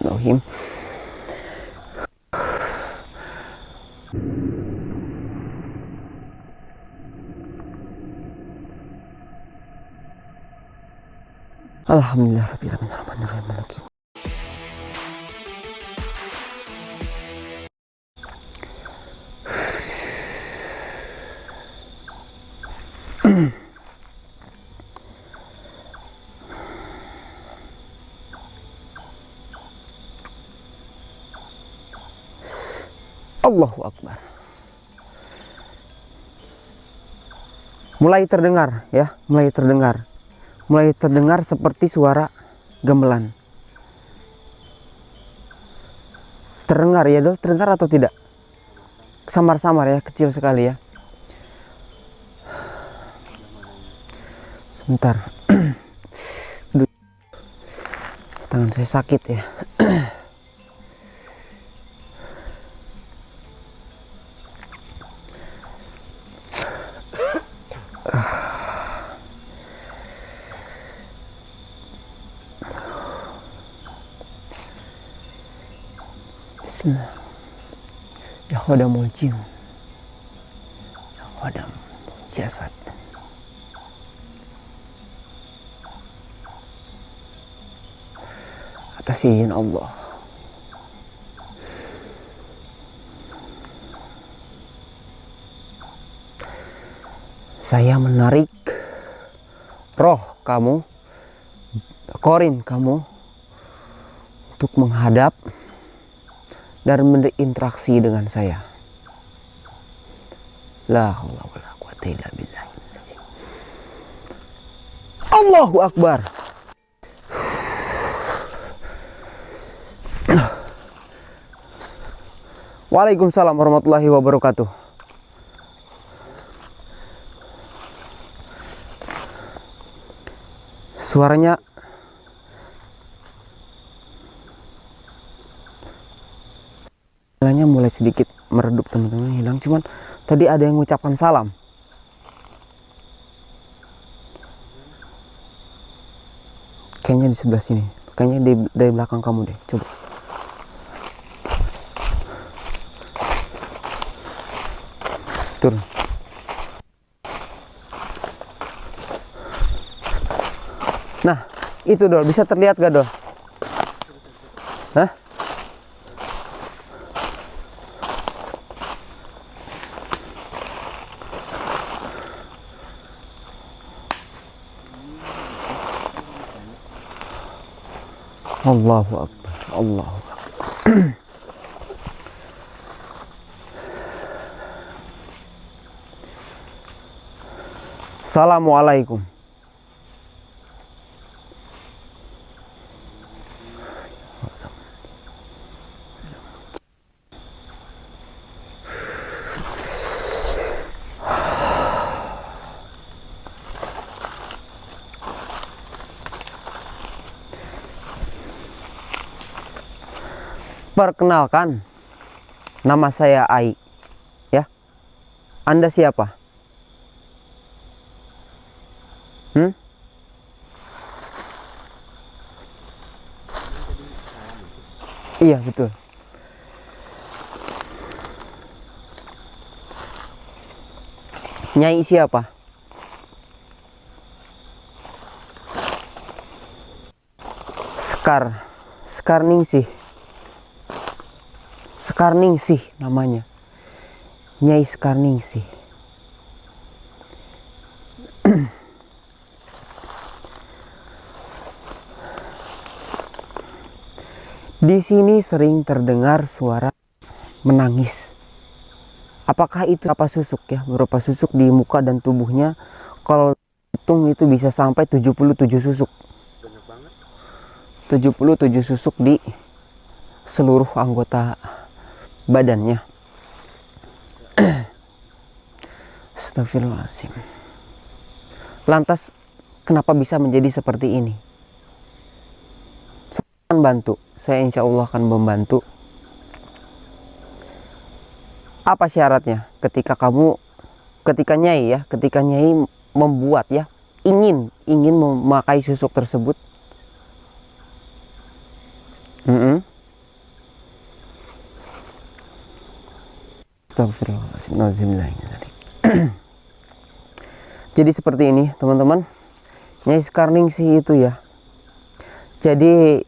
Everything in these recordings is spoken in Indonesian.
Bismillahirrahmanirrahim. Alhamdulillahirrahmanirrahim. Allahu Akbar. Mulai terdengar ya, mulai terdengar seperti suara gamelan. Terdengar ya Dol, terdengar atau tidak? Samar-samar ya, kecil sekali ya. Sebentar. Aduh. Tangan saya sakit ya. Bismillah. Ya khodamul jin, ya khodam jasad. Atas izin Allah, saya menarik roh kamu, korin kamu, untuk menghadap dan berinteraksi dengan saya. La haula wala quwwata illa billah. Allahu Akbar. Waalaikumsalam warahmatullahi wabarakatuh. Suaranya mulai sedikit meredup teman-teman, hilang. Cuman tadi ada yang mengucapkan salam. Kayaknya di sebelah sini, kayaknya dari belakang kamu deh. Coba. Turun. Nah, itu Dol, bisa terlihat gak Dol? Hah? Allahu Akbar, Allahu Akbar. Assalamualaikum. Perkenalkan, nama saya Ai. Ya, Anda siapa? Iya betul. Nyai siapa? Sekarningsih. Sekarningsih namanya. Nyai Sekarningsih. Di sini sering terdengar suara menangis. Apakah itu beberapa susuk ya? Beberapa susuk di muka dan tubuhnya. Kalau hitung itu bisa sampai 77 susuk. Banyak banget. 77 susuk di seluruh anggota badannya. Astagfirullahaladzim. Lantas kenapa bisa menjadi seperti ini? Saya akan bantu. Saya insya Allah akan membantu. Apa syaratnya? Ketika Nyai membuat ya, ingin memakai susuk tersebut, Astagfirullahaladzim. Nauzubillah. Jadi seperti ini teman-teman, Nyai Sekarningsih itu ya, jadi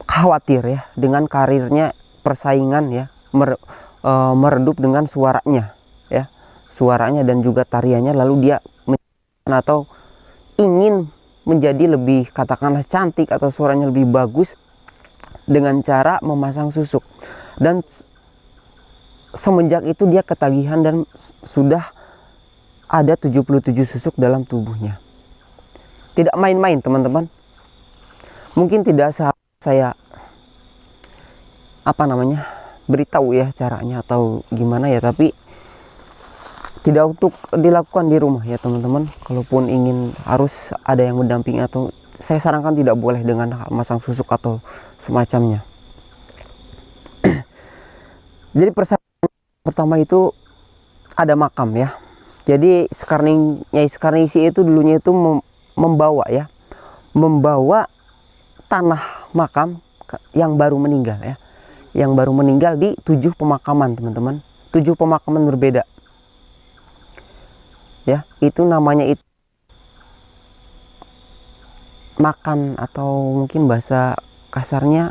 khawatir ya dengan karirnya, persaingan ya, meredup dengan suaranya ya, suaranya dan juga tariannya, lalu dia atau ingin menjadi lebih, katakanlah cantik atau suaranya lebih bagus dengan cara memasang susuk. Dan semenjak itu dia ketagihan dan sudah ada 77 susuk dalam tubuhnya. Tidak main-main teman-teman. Mungkin tidak saya beritahu ya caranya atau gimana ya, tapi tidak untuk dilakukan di rumah ya teman-teman. Kalaupun ingin harus ada yang mendampingi, atau saya sarankan tidak boleh dengan masang susuk atau semacamnya. Jadi pertama itu ada makam ya. Jadi Nyai Sekarningsih itu dulunya itu membawa tanah makam yang baru meninggal ya, yang baru meninggal di 7 pemakaman teman-teman, 7 pemakaman berbeda ya. Itu namanya itu makan, atau mungkin bahasa kasarnya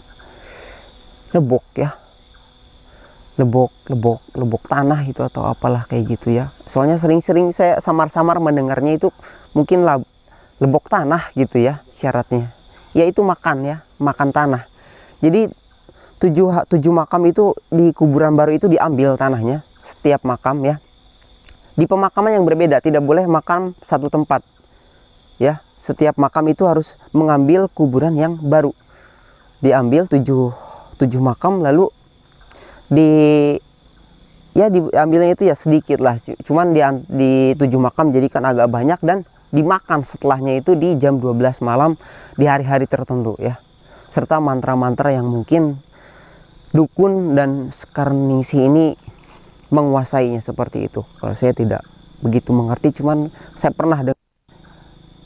lebok ya, lebok tanah itu atau apalah kayak gitu ya. Soalnya sering-sering saya samar-samar mendengarnya itu mungkin lebok tanah gitu ya syaratnya, yaitu makan ya, makan tanah. Jadi 7 makam itu di kuburan baru itu diambil tanahnya, setiap makam ya, di pemakaman yang berbeda, tidak boleh makam satu tempat ya. Setiap makam itu harus mengambil kuburan yang baru, diambil 7 makam, lalu diambilnya itu ya sedikit lah, cuman di 7 makam jadikan agak banyak dan dimakan setelahnya itu di jam 12 malam di hari-hari tertentu ya, serta mantra-mantra yang mungkin dukun dan Sekarningsih ini menguasainya seperti itu. Kalau saya tidak begitu mengerti, cuman saya pernah dengar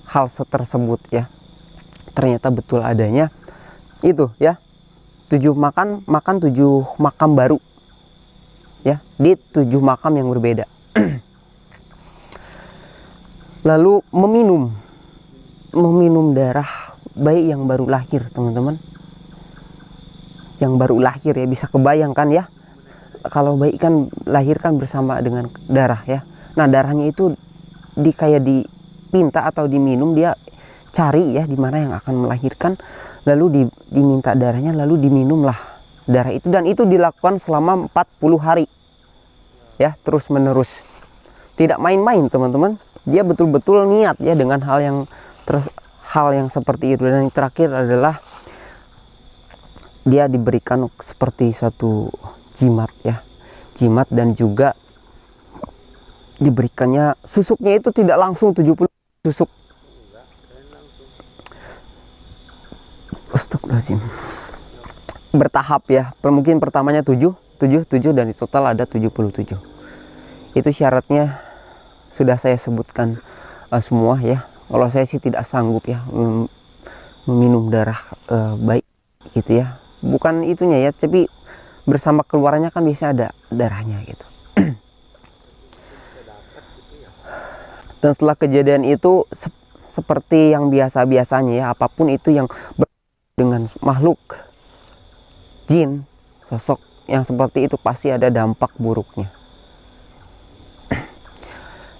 hal tersebut ya, ternyata betul adanya itu ya. 7 makam 7 makam baru ya, di 7 makam yang berbeda. Lalu meminum darah bayi yang baru lahir teman-teman, yang baru lahir ya, bisa kebayangkan ya, kalau bayi kan lahir kan bersama dengan darah ya. Nah darahnya itu kayak dipinta atau diminum, dia cari ya di mana yang akan melahirkan, lalu diminta darahnya, lalu diminumlah darah itu, dan itu dilakukan selama 40 hari ya, terus menerus. Tidak main-main teman-teman, dia betul-betul niat ya dengan hal yang seperti itu. Dan yang terakhir adalah dia diberikan seperti satu jimat ya, jimat, dan juga diberikannya susuknya itu tidak langsung 70 susuk. Astagfirullahaladzim. Bertahap ya, mungkin pertamanya 7 dan di total ada 77. Itu syaratnya sudah saya sebutkan semua ya. Kalau saya sih tidak sanggup ya meminum darah bayi gitu ya, bukan itunya ya, tapi bersama keluarnya kan bisa ada darahnya gitu. Dan setelah kejadian itu seperti yang biasa-biasanya ya, apapun itu yang dengan makhluk jin, sosok yang seperti itu pasti ada dampak buruknya.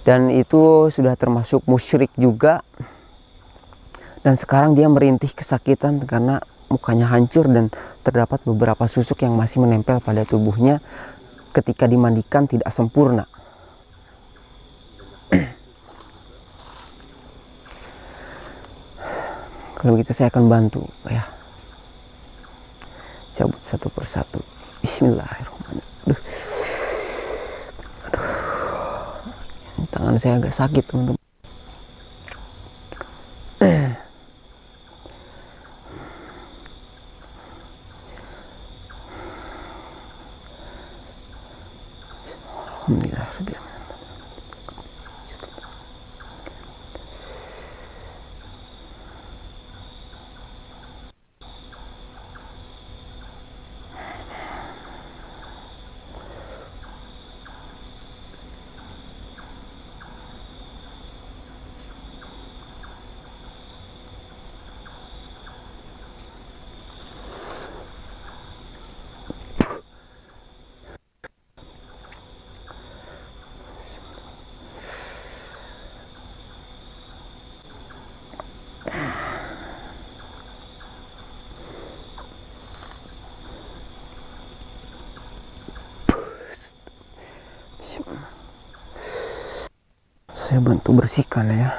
Dan itu sudah termasuk musyrik juga. Dan sekarang dia merintih kesakitan karena mukanya hancur dan terdapat beberapa susuk yang masih menempel pada tubuhnya ketika dimandikan tidak sempurna. Kalau begitu saya akan bantu ya, cabut satu persatu. Bismillahirrahmanirrahim. Aduh. Tangan saya agak sakit teman-teman. Alhamdulillah. Saya bantu bersihkan ya.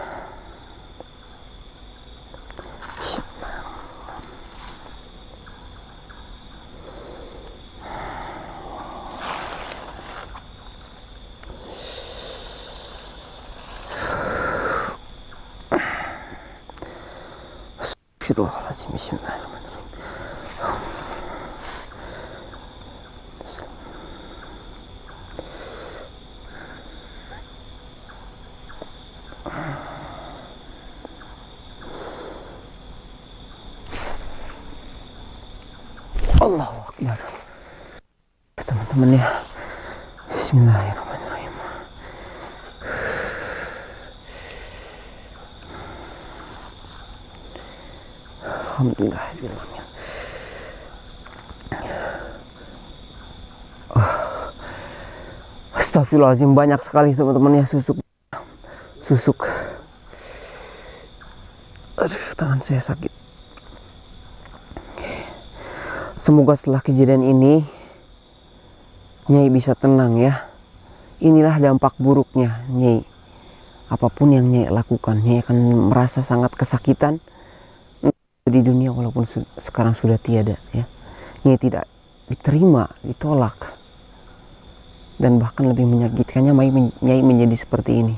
Astagfirullahaladzim. Bismillahirrahmanirrahim. Allahu Akbar. Teman-teman ya. Bismillahirrahmanirrahim. Alhamdulillahirrahmanirrahim. Astagfirullahaladzim, banyak sekali teman-teman ya susuk. Aduh, tangan saya sakit. Semoga setelah kejadian ini Nyai bisa tenang ya. Inilah dampak buruknya Nyai. Apapun yang Nyai lakukan, Nyai akan merasa sangat kesakitan di dunia walaupun sekarang sudah tiada ya. Nyai tidak diterima, ditolak, dan bahkan lebih menyakitkannya Nyai menjadi seperti ini.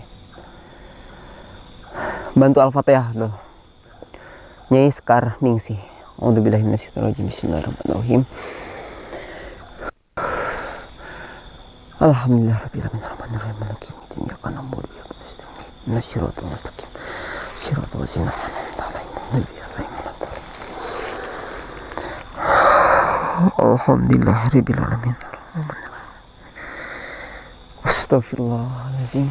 Bantu Al-Fatihah loh. Nyai Sekar Ningsih. A'udzubillahi minasyaitonirrajim. Bismillahirrahmanirrahim. Alhamdulillahirabbil alamin maliki yaumiddin. Iyyaka na'budu wa iyyaka nasta'in. Ihdinas siratal mustaqim. Siratal ladzina an'amta 'alaihim ghairil maghdubi 'alaihim. Alhamdulillahirabbil alamin. Astagfirullahaladzim.